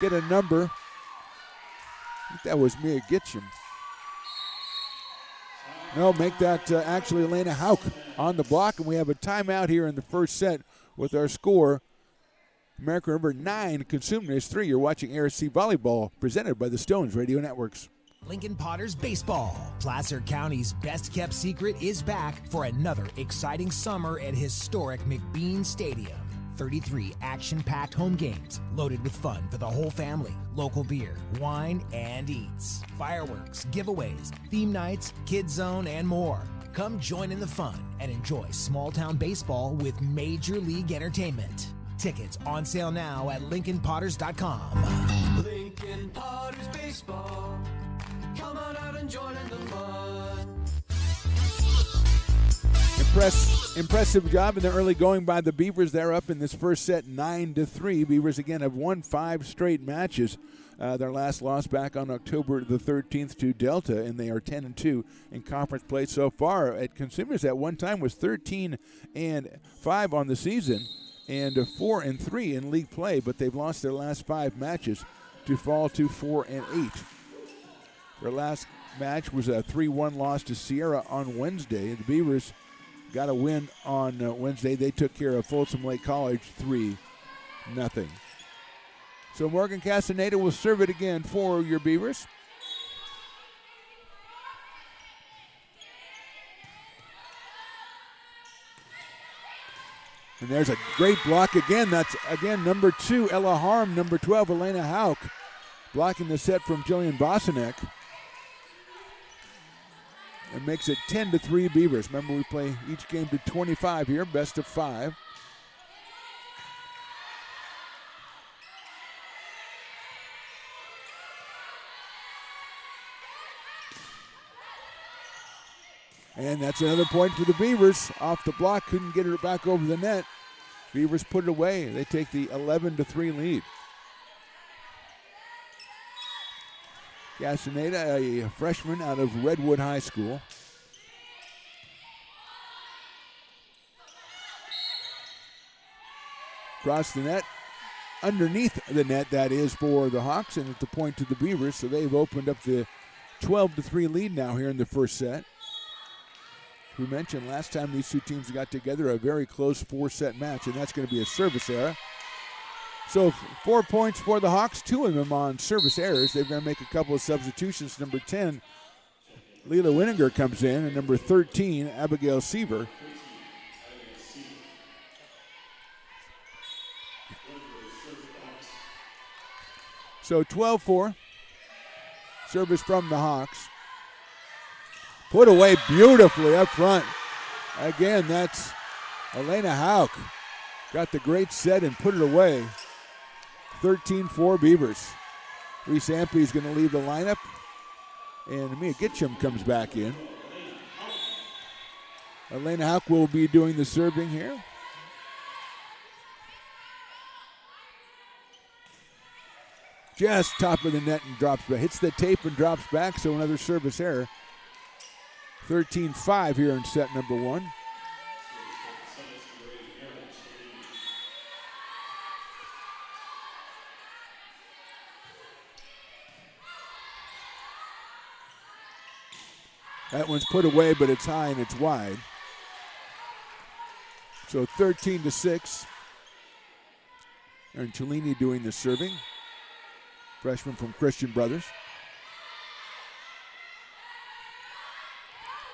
get a number. I think that was Mia Gitcham. No, make that actually Elena Hauk on the block, and we have a timeout here in the first set with our score. American River 9, Consumnes 3. You're watching ARC Volleyball, presented by the Stones Radio Networks. Lincoln Potters Baseball. Placer County's best-kept secret is back for another exciting summer at historic McBean Stadium. 33 action-packed home games loaded with fun for the whole family. Local beer, wine, and eats. Fireworks, giveaways, theme nights, kids zone, and more. Come join in the fun and enjoy small-town baseball with Major League Entertainment. Tickets on sale now at LincolnPotters.com. Lincoln Potters Baseball. Come on out and join in the fun. Impressive job in the early going by the Beavers. They're up in this first set 9-3. Beavers again have won 5 straight matches. Their last loss back on October the 13th to Delta, and they are 10-2 in conference play so far. At Consumnes at one time was 13-5 on the season and 4-3 in league play, but they've lost their last 5 matches to fall to 4-8. Their last match was a 3-1 loss to Sierra on Wednesday. The Beavers got a win on Wednesday. They took care of Folsom Lake College 3-0. So Morgan Castaneda will serve it again for your Beavers. And there's a great block again. That's, again, number 2, Ella Harm. Number 12, Elena Hauk, blocking the set from Jillian Bosanek. It makes it 10-3 Beavers. Remember, we play each game to 25 here, best of 5. And that's another point for the Beavers. Off the block, couldn't get it back over the net. Beavers put it away. They take the 11-3 lead. Castaneda, a freshman out of Redwood High School. Across the net, underneath the net, that is, for the Hawks, and at the point to the Beavers, so they've opened up the 12-3 lead now here in the first set. We mentioned last time these two teams got together, a very close 4-set match, and that's going to be a service error. So 4 points for the Hawks, 2 of them on service errors. They're going to make a couple of substitutions. Number 10, Leila Winninger comes in, and number 13, Abigail Seaver. So 12-4, service from the Hawks. Put away beautifully up front. Again, that's Elena Hauk. Got the great set and put it away. 13-4 Beavers. Reese Ampey is going to leave the lineup. And Mia Gitcham comes back in. Elena Hauk will be doing the serving here. Just top of the net and drops back. Hits the tape and drops back, so another service error. 13-5 here in set number 1. That one's put away, but it's high and it's wide. So 13-6. Aaron Cellini doing the serving. Freshman from Christian Brothers.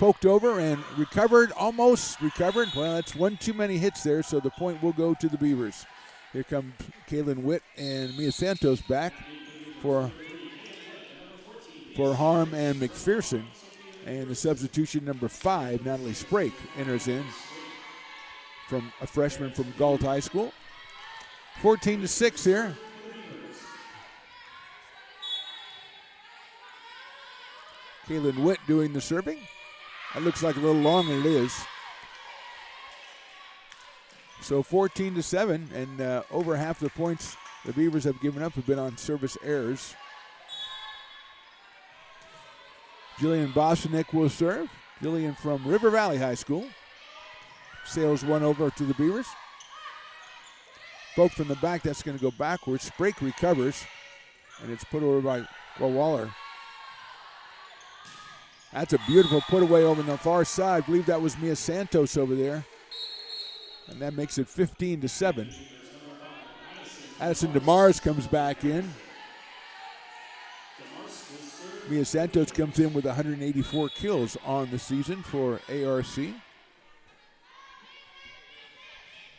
Poked over and recovered, almost recovered. Well, that's one too many hits there, so the point will go to the Beavers. Here come Kaylin Witt and Mia Santos back for Harm and McPherson. And the substitution number 5, Natalie Sprake, enters in from a freshman from Galt High School. 14-6 here. Kaylin Witt doing the serving. That looks like a little long, and it is. So 14-7, and over half the points the Beavers have given up have been on service errors. Jillian Bosanek will serve. Jillian from River Valley High School. Sails one over to the Beavers. Poke from the back, that's going to go backwards. Sprake recovers. And it's put over by Waller. That's a beautiful put away over on the far side. I believe that was Mia Santos over there. And that makes it 15-7. Addison DeMars comes back in. Mia Santos comes in with 184 kills on the season for ARC.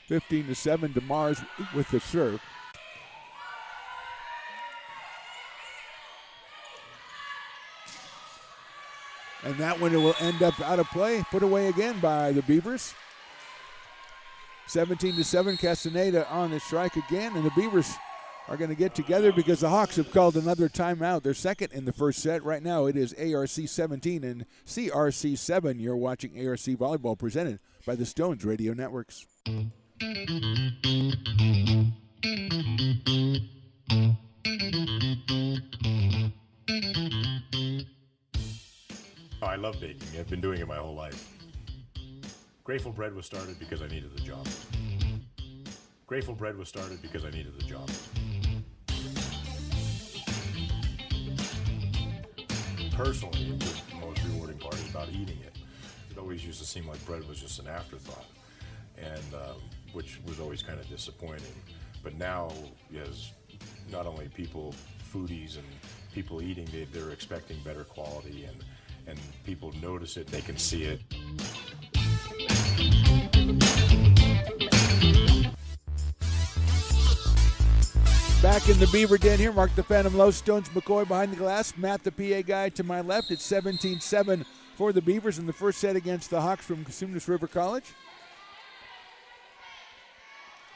15-7, DeMars with the serve. And that one will end up out of play, put away again by the Beavers. 17-7, Castaneda on the strike again, and the Beavers are going to get together because the Hawks have called another timeout. They're second in the first set. Right now it is ARC 17 and CRC 7. You're watching ARC Volleyball presented by the Stones Radio Networks. Oh, I love baking. I've been doing it my whole life. Grateful Bread was started because I needed the job. Grateful Bread was started because I needed the job. Personally, the most rewarding part is about eating it. It always used to seem like bread was just an afterthought, and which was always kind of disappointing. But now, as not only people, foodies and people eating, they're expecting better quality, and people notice it, they can see it. Back in the Beaver Den here, Mark the Phantom Low, Stones McCoy behind the glass, Matt the PA guy to my left. It's 17-7 for the Beavers in the first set against the Hawks from Consumnes River College.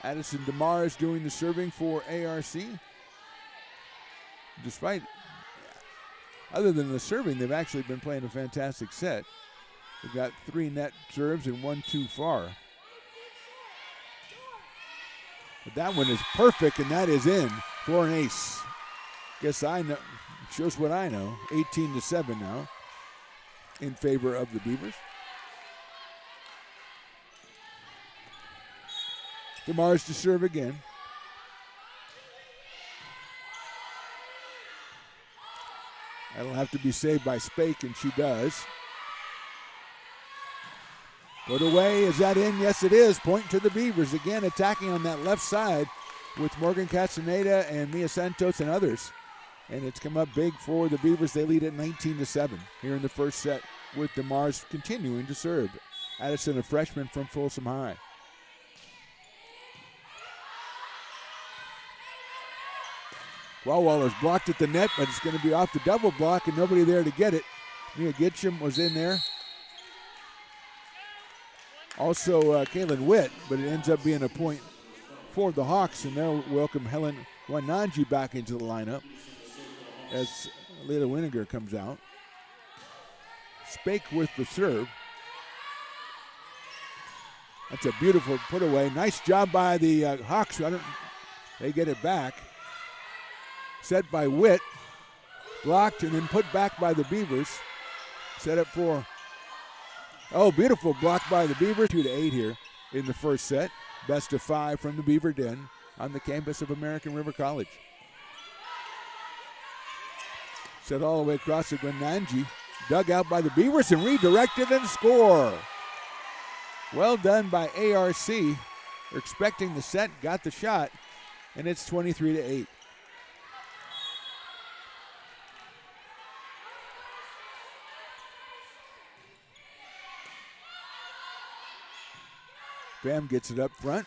Addison DeMars doing the serving for ARC. Despite, other than the serving, they've actually been playing a fantastic set. They've got 3 net serves and 1 too far. But that one is perfect, and that is in for an ace. Guess I know, shows what I know. 18-7 now in favor of the Beavers. DeMars to serve again. That'll have to be saved by Spake, and she does. Put away, is that in? Yes, it is. Point to the Beavers. Again, attacking on that left side with Morgan Castaneda and Mia Santos and others. And it's come up big for the Beavers. They lead at 19-7 here in the first set with DeMars continuing to serve. Addison, a freshman from Folsom High. Wallwaller's blocked at the net, but it's going to be off the double block and nobody there to get it. Mia Gitcham was in there. Also, Kaylin Witt, but it ends up being a point for the Hawks, and they'll welcome Helen Wananji back into the lineup as Leila Winiger comes out. Spake with the serve. That's a beautiful put away. Nice job by the Hawks. They get it back. Set by Witt. Blocked and then put back by the Beavers. Set up for... Oh, beautiful block by the Beavers. 2-8 here in the first set. Best of 5 from the Beaver Den on the campus of American River College. Set all the way across to Gwenanji. Dug out by the Beavers and redirected and score. Well done by ARC. They're expecting the set, got the shot, and it's 23-8. Bam gets it up front.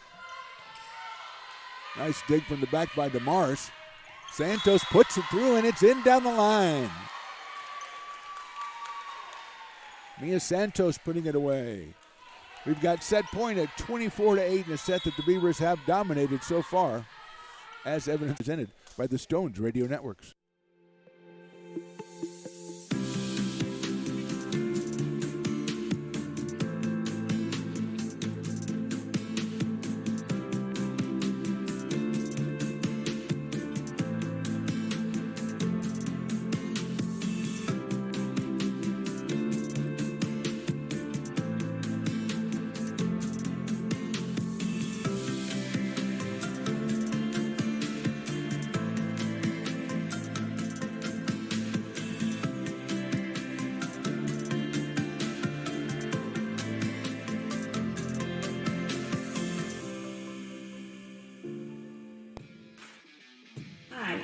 Nice dig from the back by DeMars. Santos puts it through, and it's in down the line. Mia Santos putting it away. We've got set point at 24-8 in a set that the Beavers have dominated so far, as evidence presented by the Stones Radio Networks.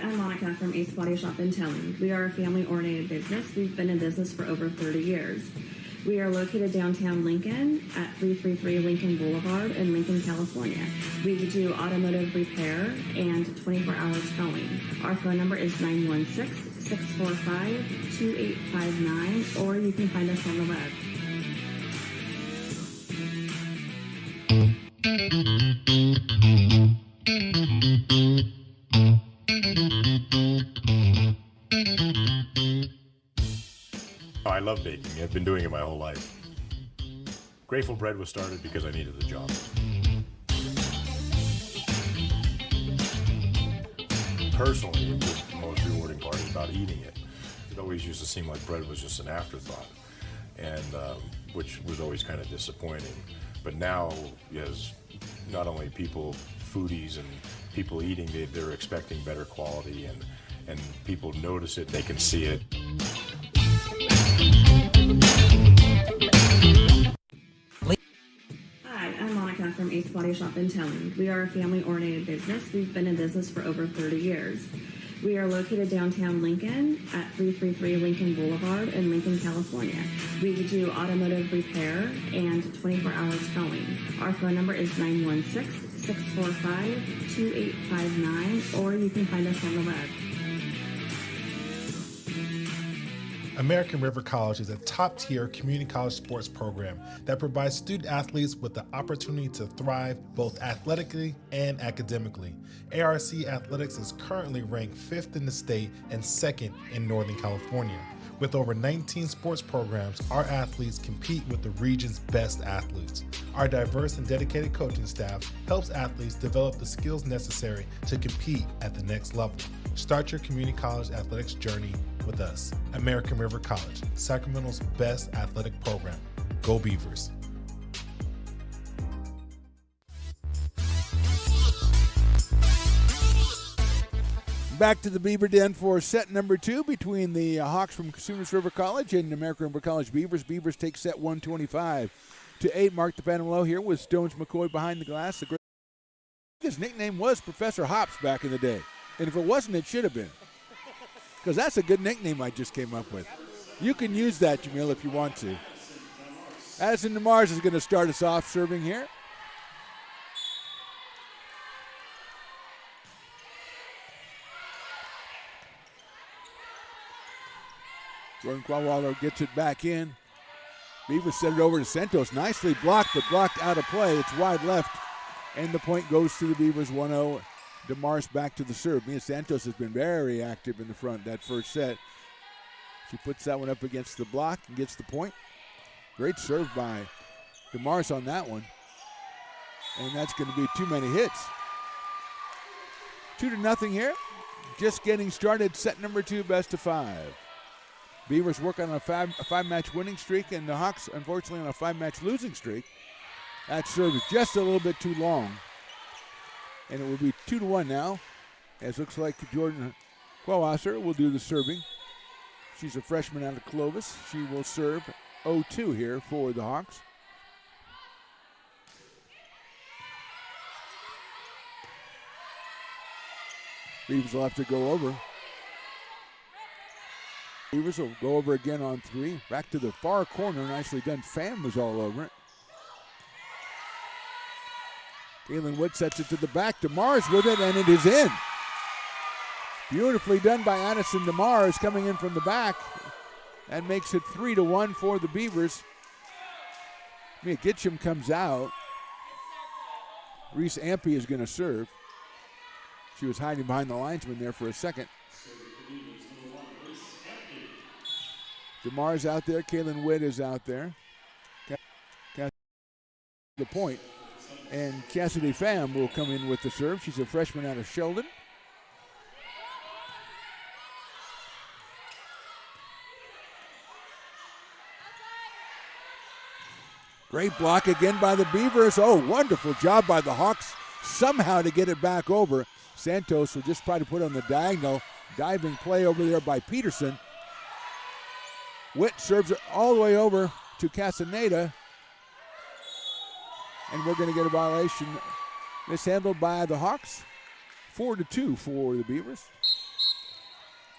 I'm Monica from Ace Body Shop in Towing. We are a family-oriented business. We've been in business for over 30 years. We are located downtown Lincoln at 333 Lincoln Boulevard in Lincoln, California. We do automotive repair and 24-hour towing. Our phone number is 916-645-2859, or you can find us on the web. I love baking. I've been doing it my whole life. Grateful Bread was started because I needed a job. Personally, the most rewarding part is about eating it. It always used to seem like bread was just an afterthought, and which was always kind of disappointing. But now, as not only people, foodies and people eating, they're expecting better quality, and people notice it, they can see it. Hi, I'm Monica from Ace Body Shop in Towing. We are a family-oriented business. We've been in business for over 30 years. We are located downtown Lincoln at 333 Lincoln Boulevard in Lincoln, California. We do automotive repair and 24-hour towing. Our phone number is 916-645-2859, or you can find us on the web. American River College is a top-tier community college sports program that provides student athletes with the opportunity to thrive both athletically and academically. ARC Athletics is currently ranked 5th in the state and 2nd in Northern California. With over 19 sports programs, our athletes compete with the region's best athletes. Our diverse and dedicated coaching staff helps athletes develop the skills necessary to compete at the next level. Start your community college athletics journey with us. American River College, Sacramento's best athletic program. Go Beavers. Back to the Beaver Den for set number 2 between the Hawks from Consumnes River College and American River College Beavers. Beavers take set 125-8. Mark the Panelo here with Stones McCoy behind the glass. His nickname was Professor Hops back in the day. And if it wasn't, it should have been. Because that's a good nickname I just came up with. You can use that, Jamil, if you want to. Addison DeMars is going to start us off serving here. Jordan Quawwaller gets it back in. Beavers set it over to Santos. Nicely blocked, but blocked out of play. It's wide left, and the point goes to the Beavers 1-0. DeMars back to the serve. Mia Santos has been very active in the front that first set. She puts that one up against the block and gets the point. Great serve by DeMars on that one. And that's going to be too many hits. 2-0 here. Just getting started. Set number 2, best of 5. Beavers work on a five-match winning streak, and the Hawks, unfortunately, on a 5-match losing streak. That serve is just a little bit too long. And it will be 2-1 now, as looks like Jordan Quawwaller will do the serving. She's a freshman out of Clovis. She will serve 0-2 here for the Hawks. Beavers will have to go over. Beavers will go over again on 3. Back to the far corner. Nicely done. Pham was all over it. Kaylin Wood sets it to the back. DeMars with it, and it is in. Beautifully done by Addison DeMars coming in from the back. That makes it 3-1 for the Beavers. Mia Gitcham comes out. Reese Ampey is going to serve. She was hiding behind the linesman there for a second. DeMars out there. Kaylin Witt is out there. The point. And Cassidy Pham will come in with the serve. She's a freshman out of Sheldon. Great block again by the Beavers. Oh, wonderful job by the Hawks somehow to get it back over. Santos will just try to put on the diagonal. Diving play over there by Peterson. Witt serves it all the way over to Castaneda. And we're going to get a violation mishandled by the Hawks. 4-2 for the Beavers.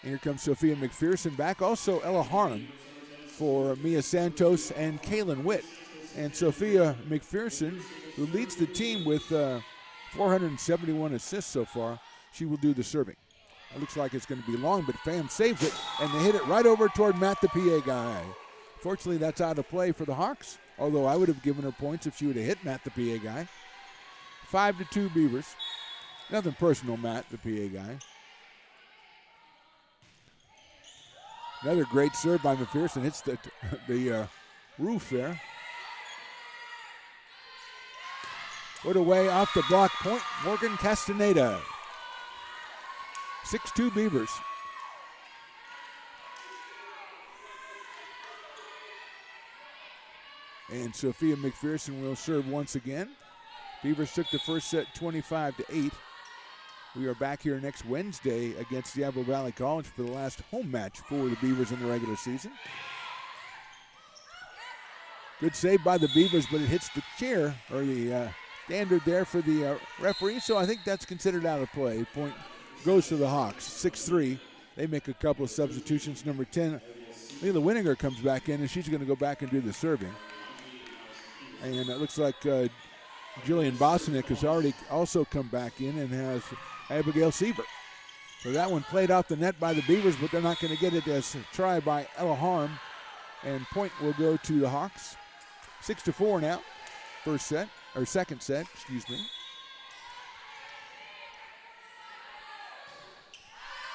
And here comes Sophia McPherson back. Also Ella Harm for Mia Santos and Kaylin Witt. And Sophia McPherson, who leads the team with 471 assists so far, she will do the serving. It looks like it's going to be long, but Pham saves it, and they hit it right over toward Matt, the PA guy. Fortunately, that's out of play for the Hawks, although I would have given her points if she would have hit Matt, the PA guy. 5-2 Beavers. Nothing personal, Matt, the PA guy. Another great serve by McPherson. Hits the roof there. Put away off the block point, Morgan Castaneda. 6-2 Beavers. And Sophia McPherson will serve once again. Beavers took the first set 25-8. We are back here next Wednesday against Diablo Valley College for the last home match for the Beavers in the regular season. Good save by the Beavers, but it hits the chair, or the standard there for the referee, so I think that's considered out of play. Point goes to the Hawks, 6-3. They make a couple of substitutions. Number 10, Leila Winninger comes back in, and she's going to go back and do the serving. And it looks like Jillian Bosnick has already also come back in and has Abigail Siebert. So that one played off the net by the Beavers, but they're not going to get it as a try by Ella Harm. And point will go to the Hawks. 6-4 now. Second set, excuse me.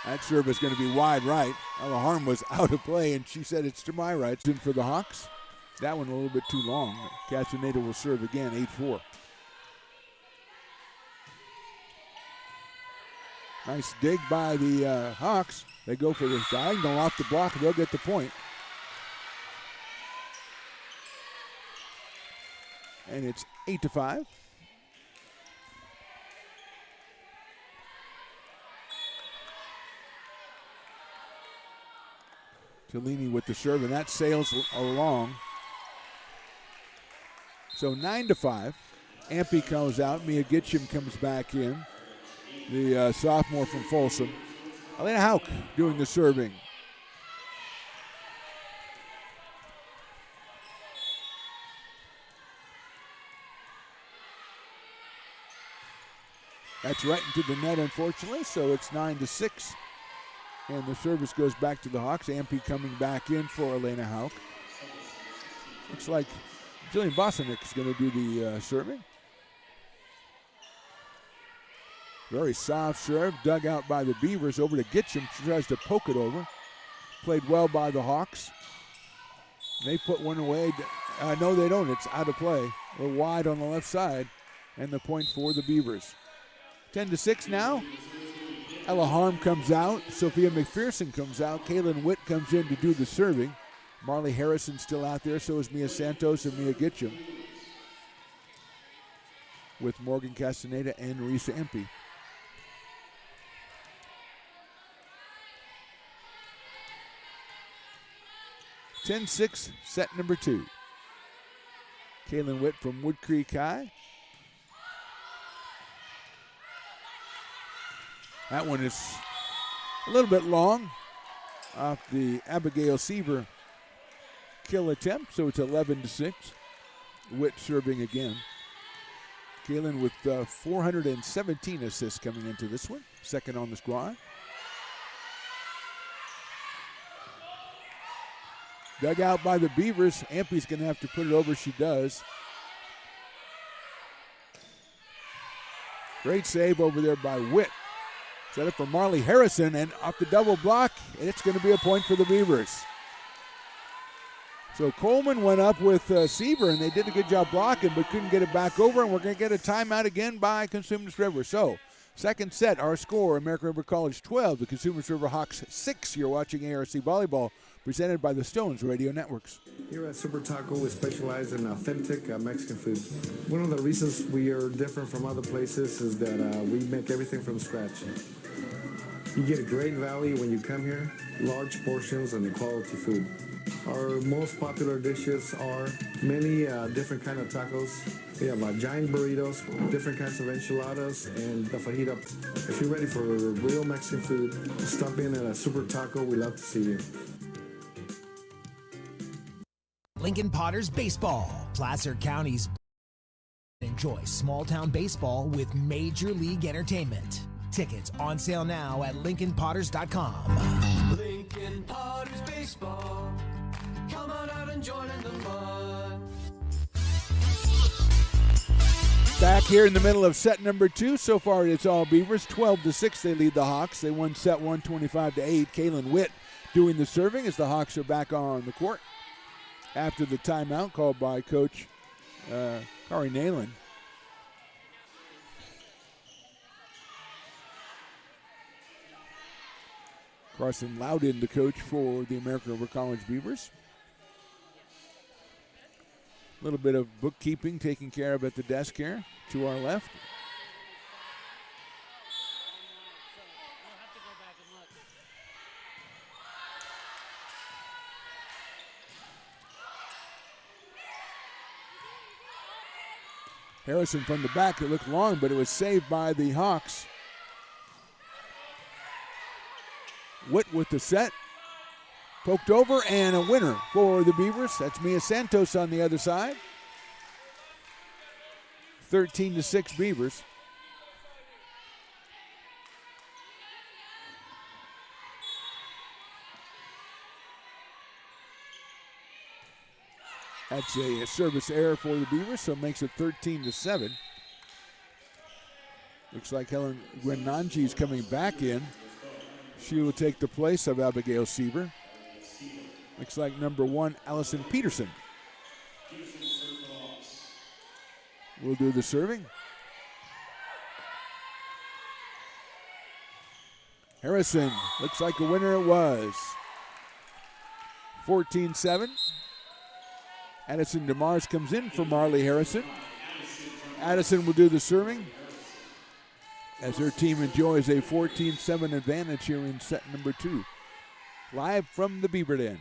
That serve is going to be wide right. Ella Harm was out of play, and she said it's to my right. In for the Hawks. That one a little bit too long. Castaneda will serve again, 8-4. Nice dig by the Hawks. They go for the diagonal off the block. They'll get the point. And it's 8-5. Cellini with the serve, and that sails along. So 9-5. Ampey comes out. Mia Gitcham comes back in. The sophomore from Folsom. Elena Hauk doing the serving. That's right into the net, unfortunately, so it's 9-6. And the service goes back to the Hawks. Ampey coming back in for Elena Hauk. Looks like Jillian Bosnick is going to do the serving. Very soft serve, dug out by the Beavers over to Gitcham. She tries to poke it over. Played well by the Hawks. They put one away. No, they don't. It's out of play. A little wide on the left side. And the point for the Beavers. 10-6 now. Ella Harm comes out. Sophia McPherson comes out. Kaylin Witt comes in to do the serving. Marley Harrison still out there. So is Mia Santos and Mia Gitcham. With Morgan Castaneda and Risa Empey. 10-6, set number 2. Kaylin Witt from Wood Creek High. That one is a little bit long off the Abigail Seaver kill attempt, so it's 11-6. Witt serving again. Kaylin with 417 assists coming into this one, second on the squad. Dug out by the Beavers. Ampey's going to have to put it over. She does. Great save over there by Witt. Set up for Marley Harrison, and off the double block, it's going to be a point for the Beavers. So Coleman went up with Seaver, and they did a good job blocking, but couldn't get it back over, and we're going to get a timeout again by Consumnes River. So, second set, our score, American River College 12, the Consumnes River Hawks 6. You're watching ARC Volleyball, presented by the Stones Radio Networks. Here at Super Taco, we specialize in authentic Mexican food. One of the reasons we are different from other places is that we make everything from scratch. You get a great value when you come here, large portions and quality food. Our most popular dishes are many different kind of tacos. We have giant burritos, different kinds of enchiladas, and the fajita. If you're ready for real Mexican food, stop in at a Super Taco. We love to see you. Lincoln Potters Baseball. Placer County's enjoy small town baseball with major league entertainment. Tickets on sale now at LincolnPotters.com. Lincoln Potters Baseball. Come on out and join in the fun. Back here in the middle of set number 2. So far it's all Beavers. 12-6 they lead the Hawks. They won set 1 25-8. Kaylin Witt doing the serving as the Hawks are back on the court after the timeout called by Coach Kari Nalen. Carson Loudon, the coach for the American River College Beavers. A little bit of bookkeeping taken care of at the desk here to our left. Harrison from the back, it looked long, but it was saved by the Hawks. Witt with the set. Poked over and a winner for the Beavers. That's Mia Santos on the other side. 13-6 Beavers. That's a service error for the Beavers, so it makes it 13-7. Looks like Helen Gwenanji is coming back in. She will take the place of Abigail Seaver. Looks like number 1, Allison Peterson, will do the serving. Harrison, looks like a winner it was. 14-7. Addison DeMars comes in for Marley Harrison. Addison will do the serving as her team enjoys a 14-7 advantage here in set number 2. Live from the Beaver Den.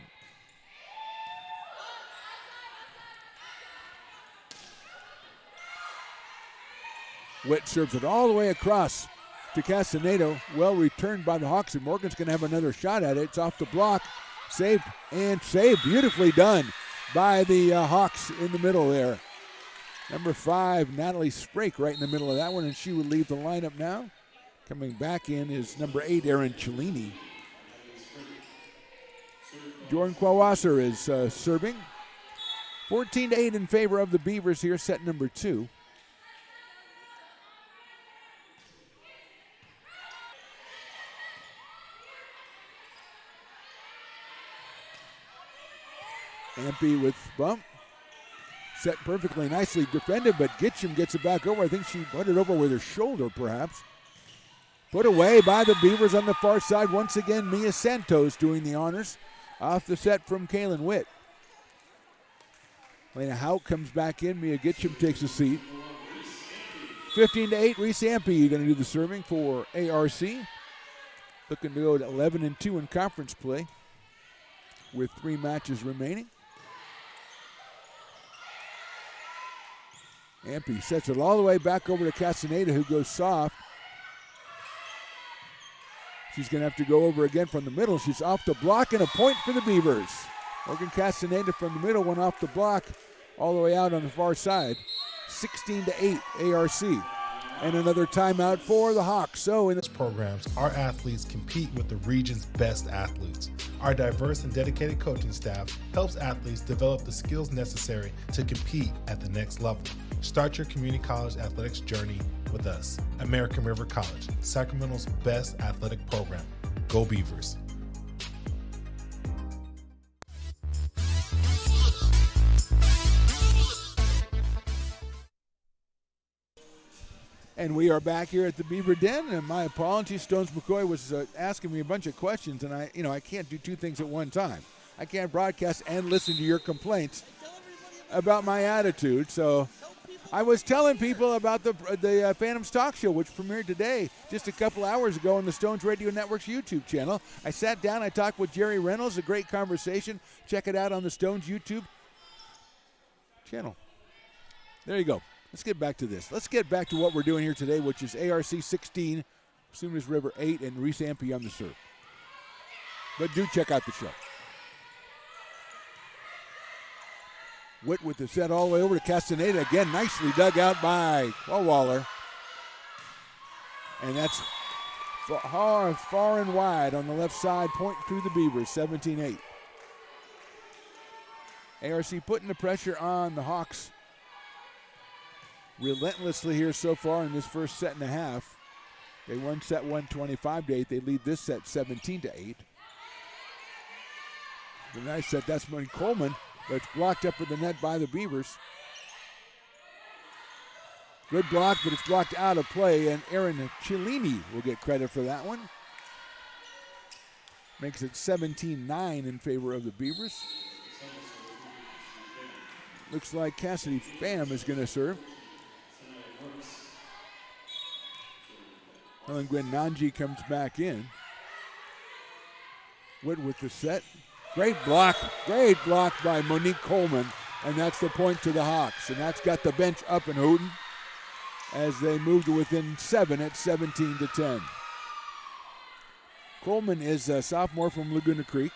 Witt serves it all the way across to Castaneda. Well returned by the Hawks, and Morgan's going to have another shot at it. It's off the block. Saved and saved. Beautifully done by the Hawks in the middle there. Number 5, Natalie Sprake, right in the middle of that one, and she would leave the lineup now. Coming back in is number 8, Erin Cellini. Jordan Kwawasser is serving. 14-8 in favor of the Beavers here, set number 2. Ampey with bump. Set perfectly nicely defended, but Gitcham gets it back over. I think she put it over with her shoulder, perhaps. Put away by the Beavers on the far side. Once again, Mia Santos doing the honors. Off the set from Kaylin Witt. Lena Hout comes back in. Mia Gitcham takes a seat. 15-8, Reese Ampey going to do the serving for ARC. Looking to go to 11-2 in conference play with 3 matches remaining. Ampey sets it all the way back over to Castaneda, who goes soft. She's going to have to go over again from the middle. She's off the block, and a point for the Beavers. Morgan Castaneda from the middle went off the block all the way out on the far side. 16-8 ARC. And another timeout for the Hawks. So in this programs, our athletes compete with the region's best athletes. Our diverse and dedicated coaching staff helps athletes develop the skills necessary to compete at the next level. Start your community college athletics journey with us. American River College, Sacramento's best athletic program. Go Beavers. And we are back here at the Beaver Den, and my apologies, Stones McCoy was asking me a bunch of questions, and I can't do 2 things at one time. I can't broadcast and listen to your complaints about my attitude, so I was telling people about the Phantoms Talk Show, which premiered today, just a couple hours ago on the Stones Radio Network's YouTube channel. I sat down, I talked with Jerry Reynolds, a great conversation. Check it out on the Stones YouTube channel. There you go. Let's get back to this. Let's get back to what we're doing here today, which is ARC 16, Consumnes River 8, and Reese Ampey on the serve. But do check out the show. Witt with the set all the way over to Castaneda. Again, nicely dug out by Waller. And that's far and wide on the left side. Point to the Beavers, 17-8. ARC putting the pressure on the Hawks relentlessly here so far in this first set and a half. They won set 125-8. They lead this set 17-8. The nice set, that's Money Coleman, but it's blocked up in the net by the Beavers. Good block, but it's blocked out of play, and Aaron Cellini will get credit for that one. Makes it 17-9 in favor of the Beavers. Looks like Cassidy Pham is going to serve. Helen Gwen Nanji comes back in. Witt with the set. Great block by Monique Coleman, and that's the point to the Hawks. And that's got the bench up and hooting as they move to within 7 at 17-10. Coleman is a sophomore from Laguna Creek,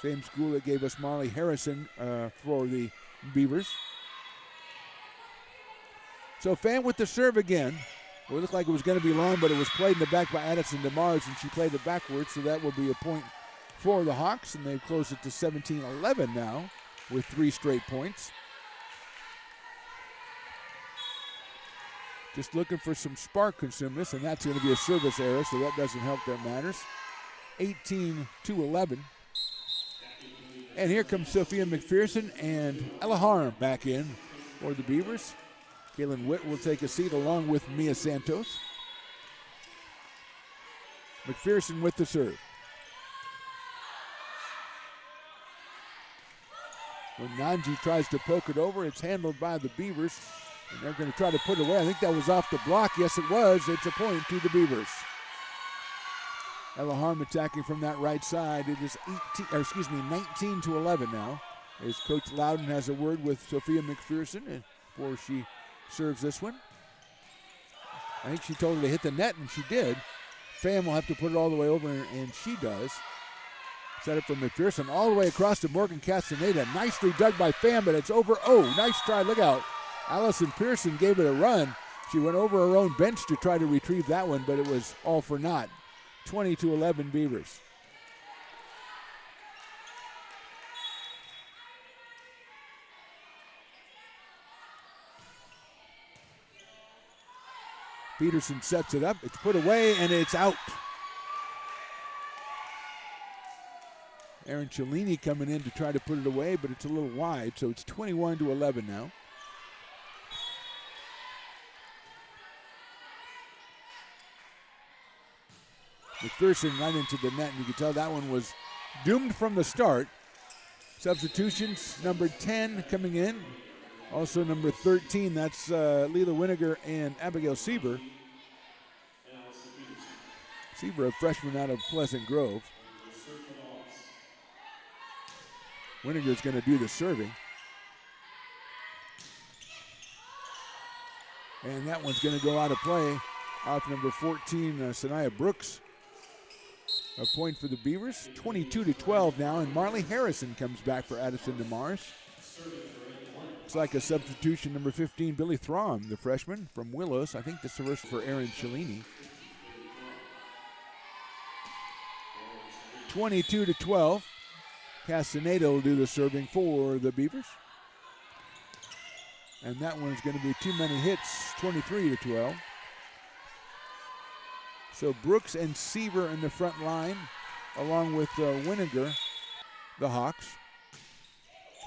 same school that gave us Marley Harrison for the Beavers. So Pham with the serve again. It looked like it was going to be long, but it was played in the back by Addison DeMars, and she played it backwards, so that will be a point for the Hawks, and they've closed it to 17-11 now with 3 straight points. Just looking for some spark, Consumnes, and that's going to be a service error, so that doesn't help their matters. 18-11. And here comes Sophia McPherson and Ella Harm back in for the Beavers. Kaylin Witt will take a seat along with Mia Santos. McPherson with the serve. When Nanji tries to poke it over, it's handled by the Beavers, and they're going to try to put it away. I think that was off the block. Yes, it was. It's a point to the Beavers. Ella Harm attacking from that right side. It is 19-11 now, as Coach Loudon has a word with Sophia McPherson before she serves this one. I think she told her to hit the net, and she did. Pham will have to put it all the way over, and she does. Set up from McPherson all the way across to Morgan Castaneda. Nicely dug by Pham, but it's over. Oh, nice try. Look out. Allison Pearson gave it a run. She went over her own bench to try to retrieve that one, but it was all for naught. 20-11 Beavers. Peterson sets it up. It's put away, and it's out. Aaron Cellini coming in to try to put it away, but it's a little wide, so it's 21-11 now. McPherson right into the net, and you can tell that one was doomed from the start. Substitutions, number 10 coming in. Also number 13, that's Leela Winiger and Abigail Sieber. Sieber, a freshman out of Pleasant Grove. Winiger's going to do the serving. And that one's going to go out of play off number 14, Sanaya Brooks. A point for the Beavers. 22-12 now, and Marley Harrison comes back for Addison DeMars. Looks like a substitution, number 15, Billy Throm, the freshman from Willows. I think that's the first for Aaron Cellini. 22-12. Castaneda will do the serving for the Beavers. And that one's going to be too many hits, 23-12. So Brooks and Sieber in the front line, along with Winiger, the Hawks.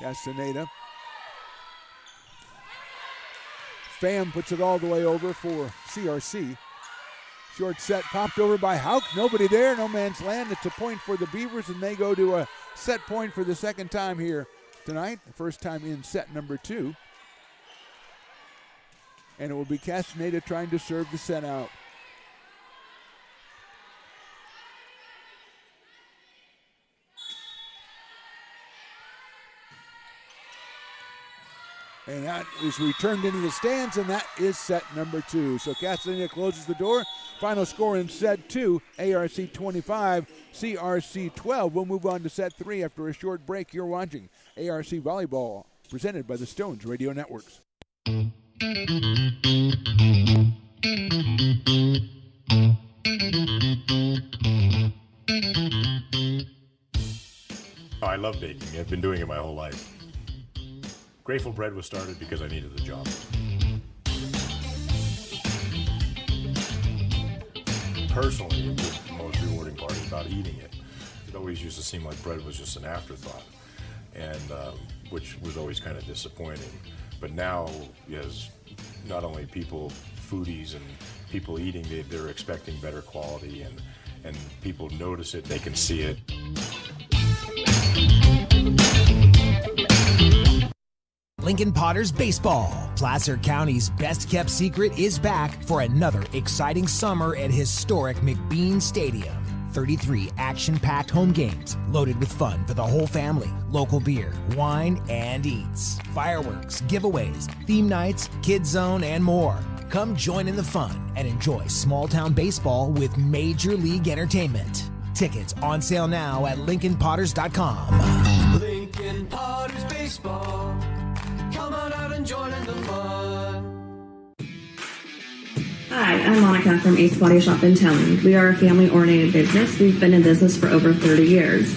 Castaneda. Pham puts it all the way over for CRC. Short set popped over by Hauk. Nobody there, no man's land. It's a point for the Beavers, and they go to a set point for the second time here tonight. The first time in set number 2. and it will be Castaneda trying to serve the set out. And that is returned into the stands, and that is set number 2. So Castaneda closes the door. Final score in set 2, ARC 25, CRC 12. We'll move on to set 3 after a short break. You're watching ARC Volleyball, presented by the Stones Radio Networks. I love baking. I've been doing it my whole life. Grateful Bread was started because I needed the job. Personally, the most rewarding part is about eating it. It always used to seem like bread was just an afterthought, and which was always kind of disappointing. But now, as not only people, foodies and people eating, they're expecting better quality, and people notice it, they can see it. Lincoln Potters Baseball. Placer County's best-kept secret is back for another exciting summer at historic McBean Stadium. 33 action-packed home games loaded with fun for the whole family. Local beer, wine, and eats. Fireworks, giveaways, theme nights, kids zone, and more. Come join in the fun and enjoy small-town baseball with Major League Entertainment. Tickets on sale now at LincolnPotters.com. Lincoln Potters Baseball. Come on out and join in the fun. Hi, I'm Monica from Ace Body Shop in Telling. We are a family-oriented business. We've been in business for over 30 years.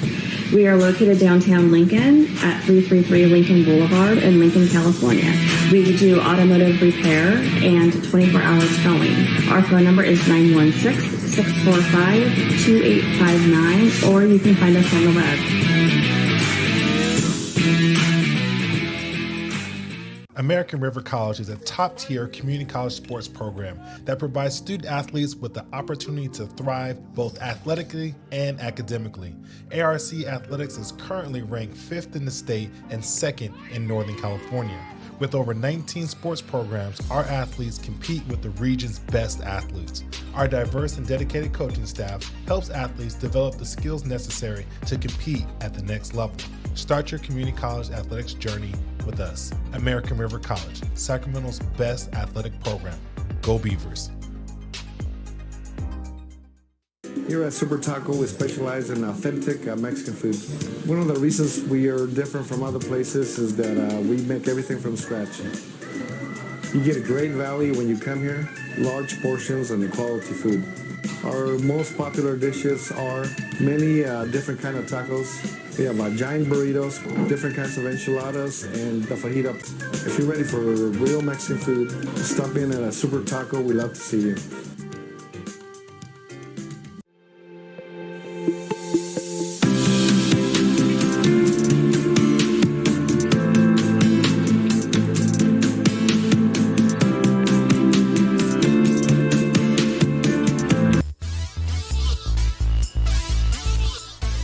We are located downtown Lincoln at 333 Lincoln Boulevard in Lincoln, California. We do automotive repair and 24-hour towing. Our phone number is 916-645-2859, or you can find us on the web. American River College is a top-tier community college sports program that provides student athletes with the opportunity to thrive both athletically and academically. ARC Athletics is currently ranked 5th in the state and 2nd in Northern California. With over 19 sports programs, our athletes compete with the region's best athletes. Our diverse and dedicated coaching staff helps athletes develop the skills necessary to compete at the next level. Start your community college athletics journey with us. American River College, Sacramento's best athletic program. Go Beavers. Here at Super Taco, we specialize in authentic Mexican food. One of the reasons we are different from other places is that we make everything from scratch. You get a great value when you come here, large portions and quality food. Our most popular dishes are many different kind of tacos. We have giant burritos, different kinds of enchiladas, and the fajita. If you're ready for real Mexican food, stop in at a Super Taco. We'd love to see you.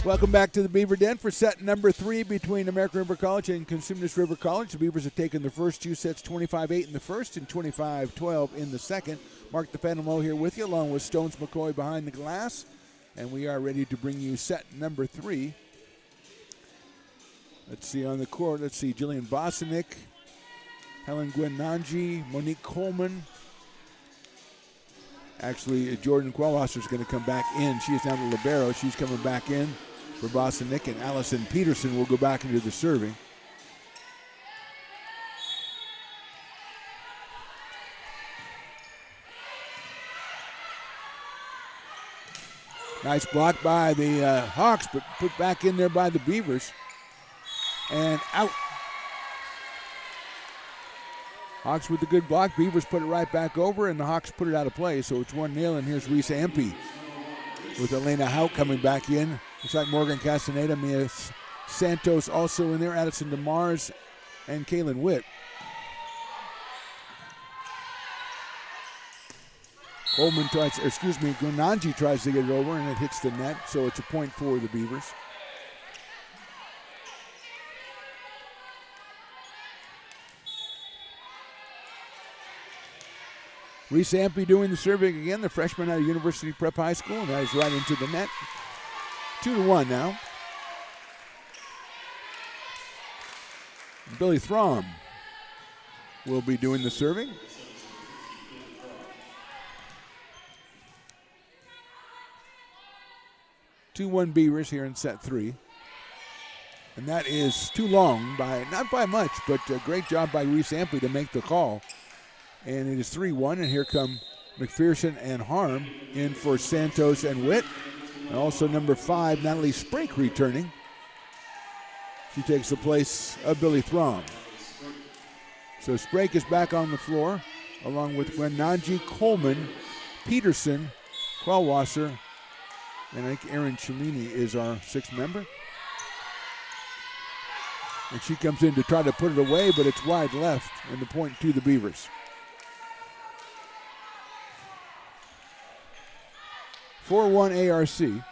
Welcome back to the Beaver Den for set number 3 between American River College and Consumnes River College. The Beavers have taken the first 2 sets, 25-8 in the first and 25-12 in the second. Mark the Phantom Low here with you, along with Stones McCoy behind the glass. And we are ready to bring you set number 3. Let's see on the court. Let's see Jillian Bosinick, Helen Gwen Nanji, Monique Coleman. Actually, Jordan Qualwasser is going to come back in. She is now the libero. She's coming back in for Bosinick, and Allison Peterson will go back into the serving. Nice block by the Hawks, but put back in there by the Beavers. And out. Hawks with the good block. Beavers put it right back over, and the Hawks put it out of play. So it's 1-0, and here's Reese Ampe with Elena Haut coming back in. Looks like Morgan Castaneda, Mia Santos also in there, Addison DeMars, and Kaylin Witt. Gunanji tries to get it over, and it hits the net, so it's a point for the Beavers. Reese Ampey doing the serving again, the freshman out of University Prep High School, and that is right into the net. 2-1 now. Billy Throm will be doing the serving. (2-1) Beavers here in set 3. And that is too long, not by much, but a great job by Reese Ampey to make the call. And it is 3-1, and here come McPherson and Harm in for Santos and Witt. And also number 5, Natalie Sprink, returning. She takes the place of Billy Throm. So Sprink is back on the floor, along with Gwenanji, Coleman, Peterson, Qualwasser, and I think Erin Cellini is our 6th member. And she comes in to try to put it away, but it's wide left, and the point to the Beavers. 4-1 ARC.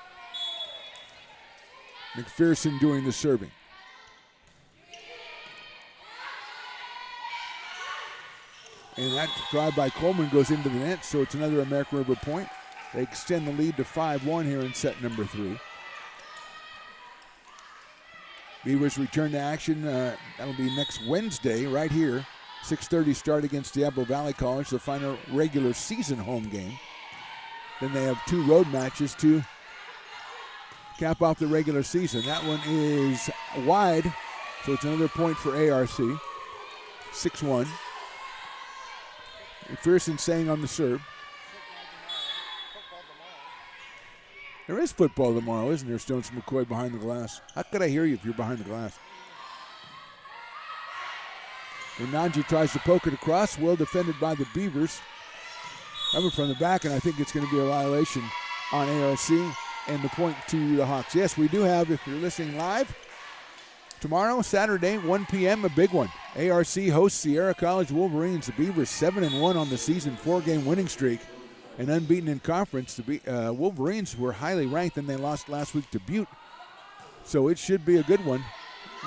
McPherson doing the serving. And that drive by Coleman goes into the net, so it's another American River point. They extend the lead to 5-1 here in set number 3. Beavers return to action. That'll be next Wednesday right here. 6:30 start against Diablo Valley College, the final regular season home game. Then they have 2 road matches to cap off the regular season. That one is wide, so it's another point for ARC. 6-1. McPherson staying on the serve. There is football tomorrow, isn't there, Stones McCoy behind the glass? How could I hear you if you're behind the glass? Renanji tries to poke it across, well defended by the Beavers. Coming from the back, and I think it's going to be a violation on ARC and the point to the Hawks. Yes, we do have, if you're listening live, tomorrow, Saturday, 1 p.m., a big one. ARC hosts Sierra College Wolverines. The Beavers 7-1 on the season, 4-game winning streak, and unbeaten in conference. The Wolverines were highly ranked, and they lost last week to Butte. So it should be a good one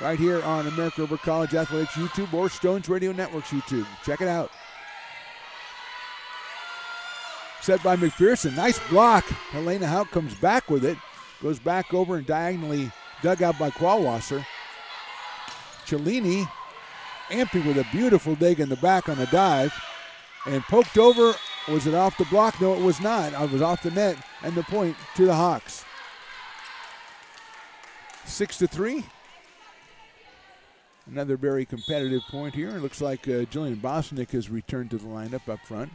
right here on American River College Athletics YouTube or Stones Radio Network's YouTube. Check it out. Set by McPherson. Nice block. Helena Hauk comes back with it. Goes back over and diagonally dug out by Qualwasser. Cellini, Ampey with a beautiful dig in the back on a dive. And poked over. Was it off the block? No, it was not. It was off the net. And the point to the Hawks. 6-3. Another very competitive point here. It looks like Jillian Bosnick has returned to the lineup up front.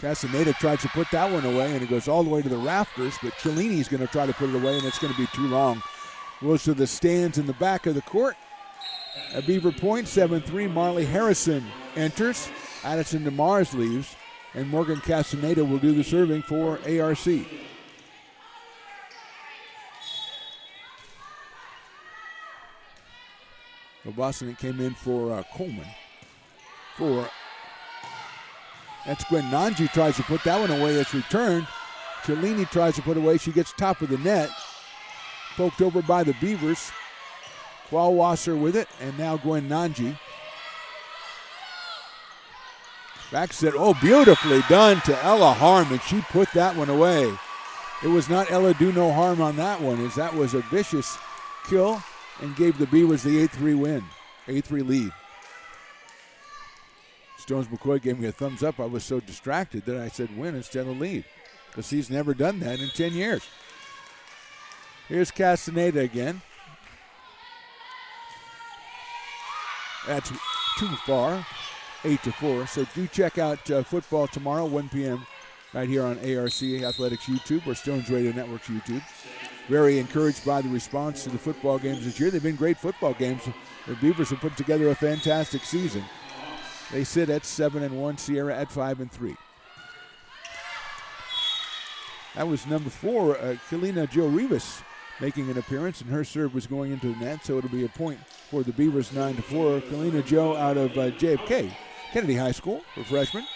Castaneda tries to put that one away, and it goes all the way to the rafters, but Cellini's going to try to put it away, and it's going to be too long. Goes to the stands in the back of the court. A Beaver point, 7-3. Marley Harrison enters. Addison DeMars leaves, and Morgan Castaneda will do the serving for ARC. So Boston came in for Coleman. That's Gwenanji tries to put that one away. It's returned. Cellini tries to put it away. She gets top of the net. Poked over by the Beavers. Qualwasser with it, and now Gwenanji. Back set. Oh, beautifully done to Ella Harm, and she put that one away. It was not Ella do no harm on that one, as that was a vicious kill and gave the Beavers the 8-3 win, 8-3 lead. Stones McCoy gave me a thumbs up. I was so distracted that I said win instead of lead, because he's never done that in 10 years. Here's Castaneda again. That's too far, 8-4. So do check out football tomorrow, 1 p.m. right here on ARC Athletics YouTube or Stones Radio Network's YouTube. Very encouraged by the response to the football games this year. They've been great football games. The Beavers have put together a fantastic season. They sit at 7-1, Sierra at 5-3. That was number 4, Kalina Jo Rivas, making an appearance, and her serve was going into the net, so it'll be a point for the Beavers, 9-4. Kalina Jo out of JFK Kennedy High School, for freshman.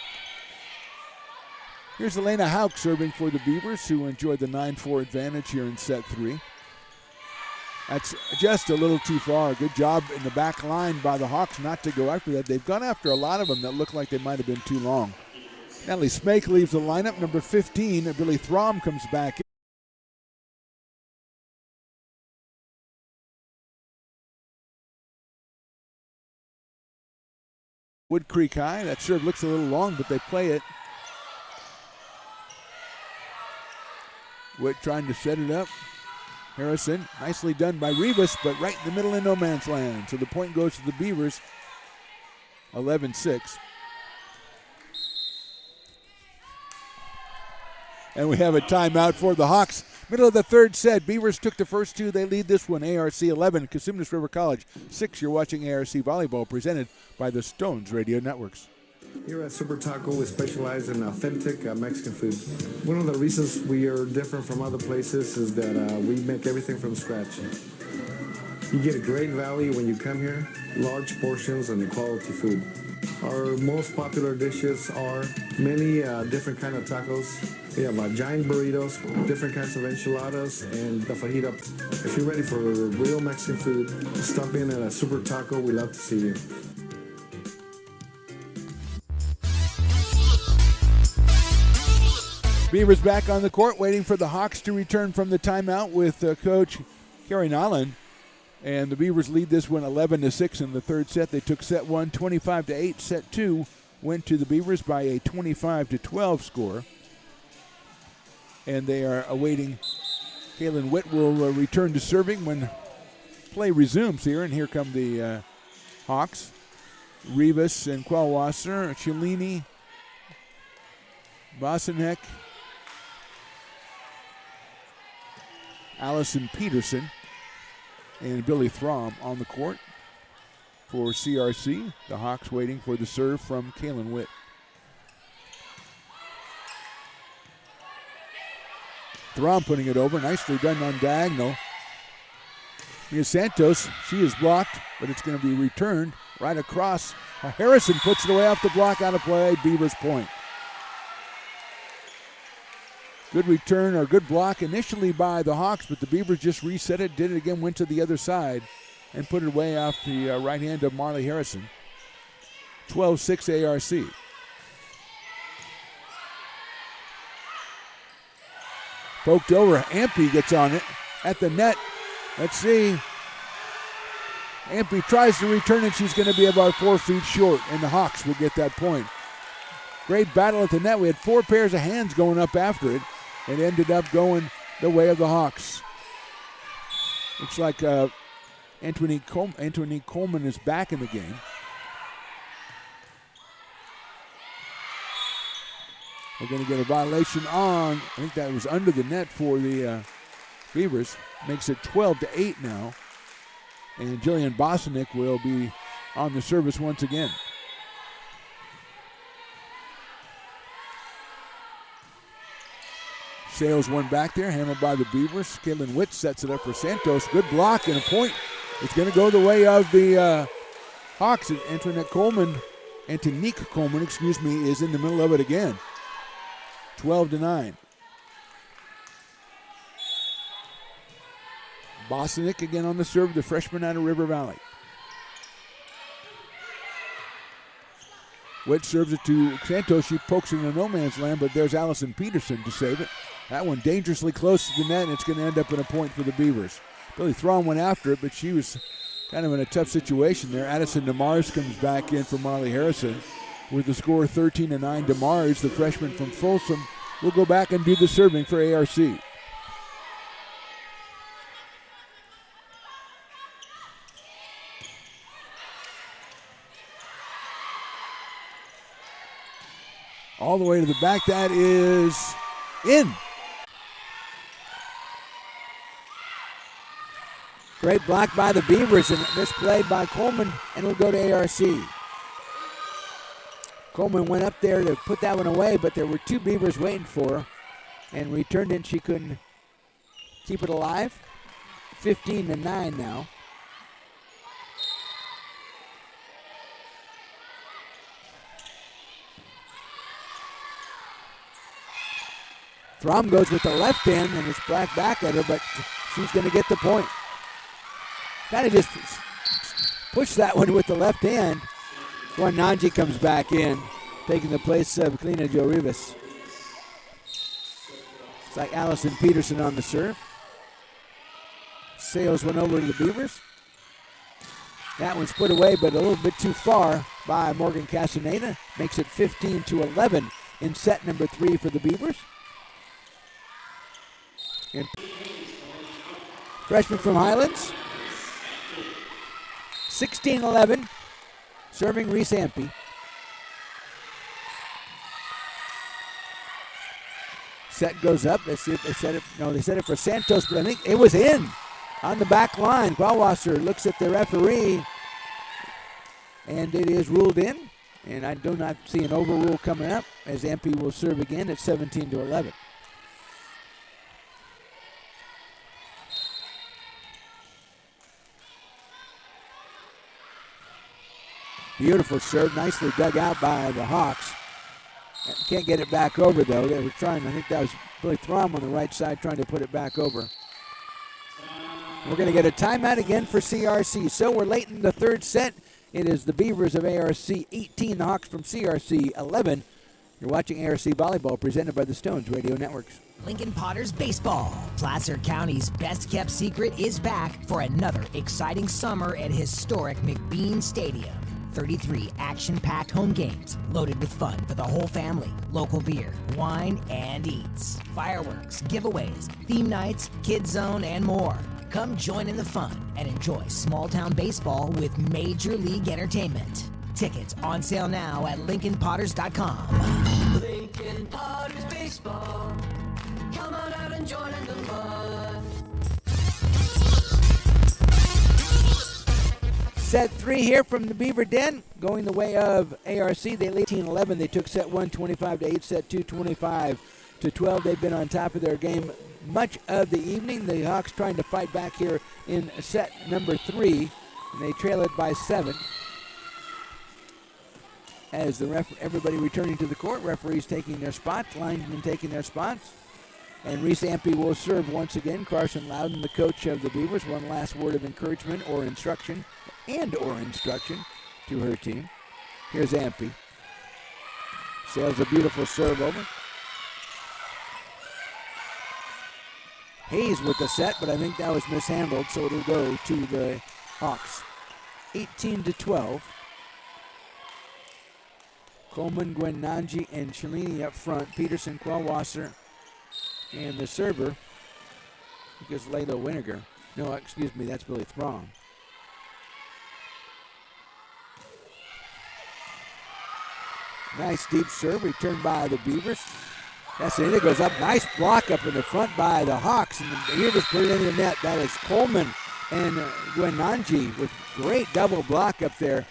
Here's Elena Hauk serving for the Beavers, who enjoyed the 9-4 advantage here in set 3. That's just a little too far. Good job in the back line by the Hawks not to go after that. They've gone after a lot of them that look like they might have been too long. Natalie Smake leaves the lineup. Number 15, Billy Throm comes back in. Wood Creek High. That serve looks a little long, but they play it. Witt trying to set it up. Harrison, nicely done by Rivas, but right in the middle of no man's land. So the point goes to the Beavers, 11-6. And we have a timeout for the Hawks. Middle of the third set. Beavers took the first two. They lead this one. ARC 11, Consumnes River College 6. You're watching ARC Volleyball presented by the Stones Radio Networks. Here at Super Taco, we specialize in authentic Mexican food. One of the reasons we are different from other places is that we make everything from scratch. You get a great value when you come here, large portions and quality food. Our most popular dishes are many different kind of tacos. We have giant burritos, different kinds of enchiladas, and the fajita. If you're ready for real Mexican food, stop in at a Super Taco. We love to see you. Beavers back on the court waiting for the Hawks to return from the timeout with Coach Kerry Nolan. And the Beavers lead this one 11-6 in the third set. They took set one 25-8. Set two went to the Beavers by a 25-12 score. And they are awaiting. Kaylin Witt will return to serving when play resumes here. And here come the Hawks. Rivas and Qualwasser, Cellini, Bosanek, Allison Peterson, and Billy Throm on the court for CRC. The Hawks waiting for the serve from Kaylin Witt. Throm putting it over. Nicely done on diagonal. Mia Santos, she is blocked, but it's going to be returned right across. Harrison puts it away off the block, out of play. Beavers point. Good return or good block initially by the Hawks, but the Beavers just reset it, did it again, went to the other side, and put it away off the right hand of Marley Harrison. 12-6 ARC. Poked over. Ampey gets on it at the net. Let's see. Ampey tries to return it. She's going to be about 4 feet short, and the Hawks will get that point. Great battle at the net. We had 4 pairs of hands going up after it. It ended up going the way of the Hawks. Looks like Anthony Coleman is back in the game. We're going to get a violation on. I think that was under the net for the Beavers. Makes it 12-8 now. And Jillian Bosanek will be on the service once again. Sales one back there, handled by the Beavers. Kaylin Witt sets it up for Santos. Good block and a point. It's going to go the way of the Hawks. Antonique Coleman, is in the middle of it again. 12-9. Bosanek again on the serve, the freshman out of River Valley. Witt serves it to Santos. She pokes it in no man's land, but there's Allison Peterson to save it. That one dangerously close to the net, and it's going to end up in a point for the Beavers. Billy Throm went after it, but she was kind of in a tough situation there. Addison DeMars comes back in for Marley Harrison with the score 13-9. DeMars, the freshman from Folsom, will go back and do the serving for ARC. All the way to the back. That is in. Great block by the Beavers and misplayed by Coleman, and it'll go to ARC. Coleman went up there to put that one away, but there were 2 Beavers waiting for her and returned it, and she couldn't keep it alive. 15-9 now. Throm goes with the left hand and it's back at her, but she's going to get the point. kind of just pushed that one with the left hand. Juan Nanji comes back in, taking the place of Kalina Jo Rivas. It's like Allison Peterson on the serve. Sales went over to the Beavers. That one's put away, but a little bit too far by Morgan Castaneda. Makes it 15-11 in set number 3 for the Beavers. And freshman from Highlands. 16-11, serving Reese Ampe. Set goes up. Let's see if they set it. No, they set it for Santos, but I think it was in on the back line. Qualwasser looks at the referee, and it is ruled in. And I do not see an overrule coming up as Ampe will serve again at 17-11. Beautiful serve, nicely dug out by the Hawks. Can't get it back over though. They were trying, I think that was Billy Throm on the right side trying to put it back over. We're going to get a timeout again for CRC. So we're late in the third set. It is the Beavers of ARC 18, the Hawks from CRC 11. You're watching ARC Volleyball presented by the Stones Radio Networks. Lincoln Potters Baseball. Placer County's best-kept secret is back for another exciting summer at historic McBean Stadium. 33 action-packed home games loaded with fun for the whole family. Local beer, wine, and eats. Fireworks, giveaways, theme nights, kids zone, and more. Come join in the fun and enjoy small-town baseball with Major League Entertainment. Tickets on sale now at LincolnPotters.com. Lincoln Potters Baseball. Come on out and join in the fun. Set 3 here from the Beaver Den, going the way of ARC. They lead 18-11. They took set 1 25-8, set 2 25-12. They've been on top of their game much of the evening. The Hawks trying to fight back here in set number 3, and they trail it by 7. As everybody returning to the court, referees taking their spots, linesmen taking their spots. And Reese Ampe will serve once again. Carson Loudon, the coach of the Beavers, one last word of encouragement or instruction to her team. Here's Ampe. Sails a beautiful serve over. Hayes with the set, but I think that was mishandled, so it'll go to the Hawks. 18-12. Coleman, Gwenanji, and Cellini up front. Peterson, Qualwasser, and the server, I think it's Layla Winiger. No, excuse me, that's Billy Throm. Nice deep serve, returned by the Beavers. Castaneda goes up, nice block up in the front by the Hawks, and the Beavers put it into the net. That is Coleman and Gwenanji with great double block up there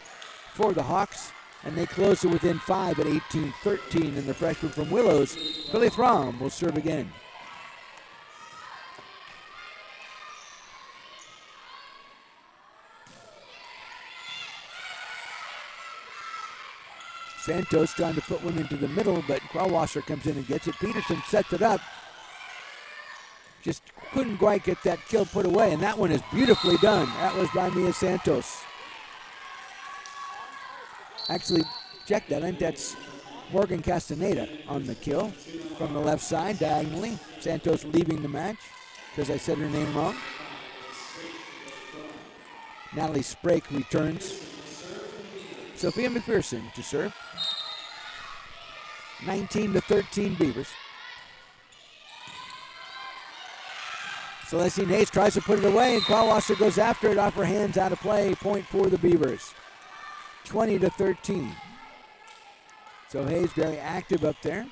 for the Hawks. And they close to within 5 at 18-13. And the freshman from Willows, Billy Throm, will serve again. Santos trying to put one into the middle, but Qualwasser comes in and gets it. Peterson sets it up. Just couldn't quite get that kill put away, and that one is beautifully done. That was by Mia Santos. Actually, check that. I think that's Morgan Castaneda on the kill from the left side, diagonally. Santos leaving the match because I said her name wrong. Natalie Sprake returns. Sophia McPherson to serve. 19-13 Beavers. Celestine Hayes tries to put it away, and Qualwasser goes after it off her hands, out of play. Point for the Beavers. 20-13. So Hayes very active up there.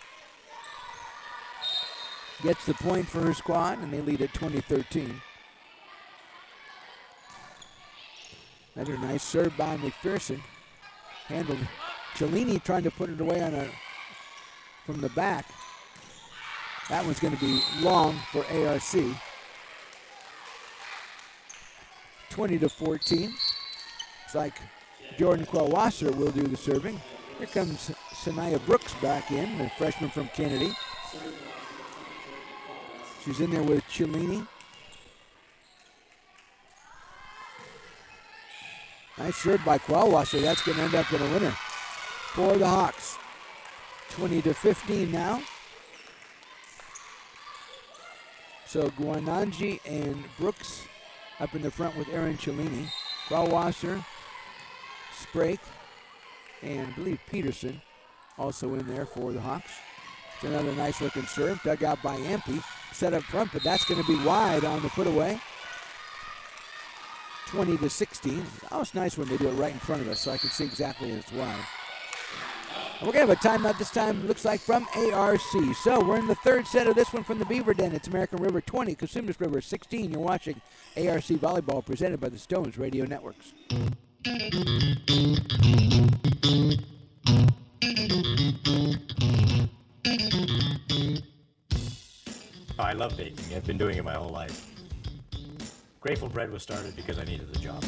Gets the point for her squad, and they lead at 20-13. Another nice serve by McPherson. Handled. Cellini trying to put it away from the back. That one's going to be long for ARC. 20-14. Looks like Jordan Qualwasser will do the serving. Here comes Sanaya Brooks back in, the freshman from Kennedy. She's in there with Cellini. Nice serve by Qualwasser. That's going to end up in a winner for the Hawks. 20-15 now. So Guananji and Brooks up in the front with Aaron Cellini. Qualwasser, Sprake, and I believe Peterson also in there for the Hawks. It's another nice looking serve. Dug out by Ampe. Set up front, but that's going to be wide on the put away. 20-16. Oh, it's nice when they do it right in front of us so I can see exactly it's wide. And we're going to have a timeout this time, looks like, from ARC. So we're in the third set of this one from the Beaver Den. It's American River 20, Consumnes River 16. You're watching ARC Volleyball presented by the Stones Radio Networks. I love baking. I've been doing it my whole life. Grateful Bread was started because I needed the job.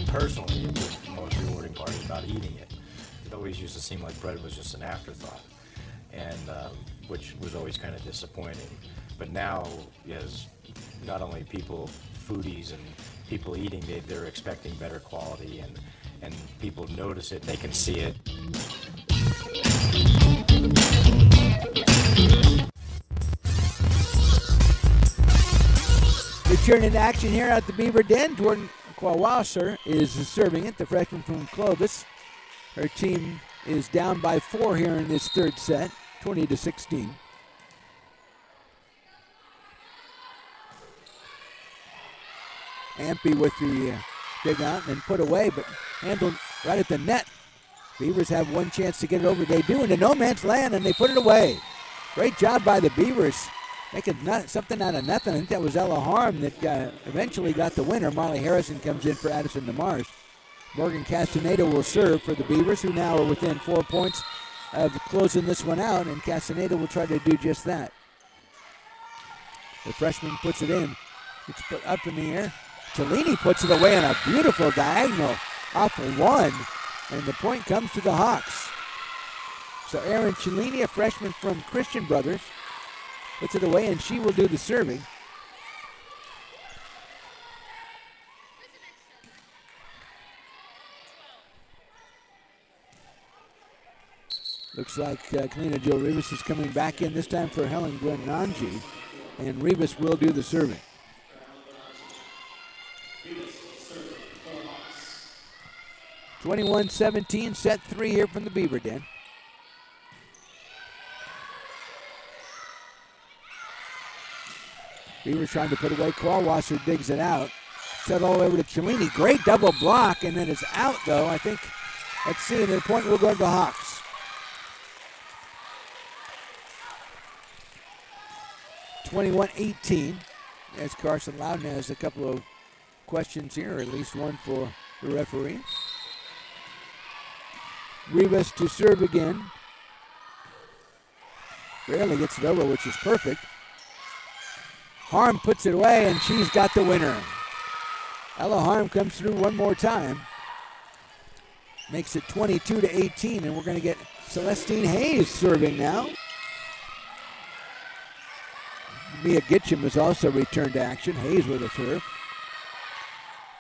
Personally, the most rewarding part is about eating it. It always used to seem like bread was just an afterthought, and which was always kind of disappointing. But now, as not only people, foodies and people eating, they're expecting better quality, and people notice it, they can see it. Returning to action here at the Beaver Den. Jordan Qualwasser is serving it, the freshman from Clovis. Her team is down by 4 here in this third set, 20-16. Ampe with the dig out and put away, but handled right at the net. Beavers have one chance to get it over. They do into no man's land, and they put it away. Great job by the Beavers. Making something out of nothing. I think that was Ella Harm that eventually got the winner. Molly Harrison comes in for Addison DeMars. Morgan Castaneda will serve for the Beavers, who now are within 4 points of closing this one out, and Castaneda will try to do just that. The freshman puts it in. It's put up in the air. Cellini puts it away on a beautiful diagonal off of one, and the point comes to the Hawks. So Erin Cellini, a freshman from Christian Brothers, puts it away, and she will do the serving. Looks like Kalina Jo Rivas is coming back in, this time for Helen Guananji, and Rivas will do the serving. (21-17), set 3 here from the Beaver Den. Beavers trying to put away. Qualwasser digs it out. Set all over to Cellini. Great double block, and then it's out, though. I think, let's see, and the point will go to the Hawks. 21-18. As Carson Loudon has a couple of questions here, or at least one for the referee. Rivas to serve again. Barely gets it over, which is perfect. Harm puts it away, and she's got the winner. Ella Harm comes through one more time. Makes it 22-18, and we're going to get Celestine Hayes serving now. Mia Gitcham has also returned to action. Hayes with a serve.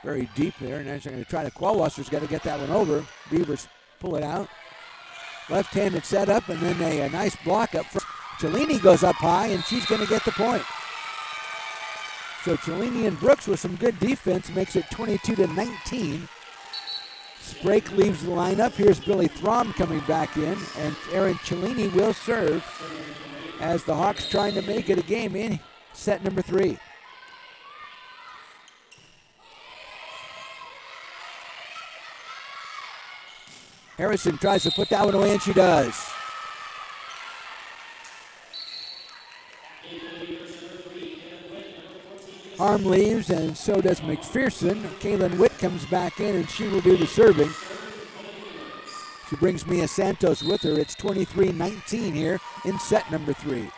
Very deep there, and they're going to try to. Qualwasser's got to get that one over. Beavers pull it out. Left-handed setup, and then a nice block up front. Cellini goes up high, and she's going to get the point. So Cellini and Brooks with some good defense makes it 22-19. Sprake leaves the lineup. Here's Billy Throm coming back in, and Erin Cellini will serve as the Hawks trying to make it a game in set number 3. Harrison tries to put that one away, and she does. Harm leaves, and so does McPherson. Kaylin Witt comes back in, and she will do the serving. She brings Mia Santos with her. It's 23-19 here in set number 3.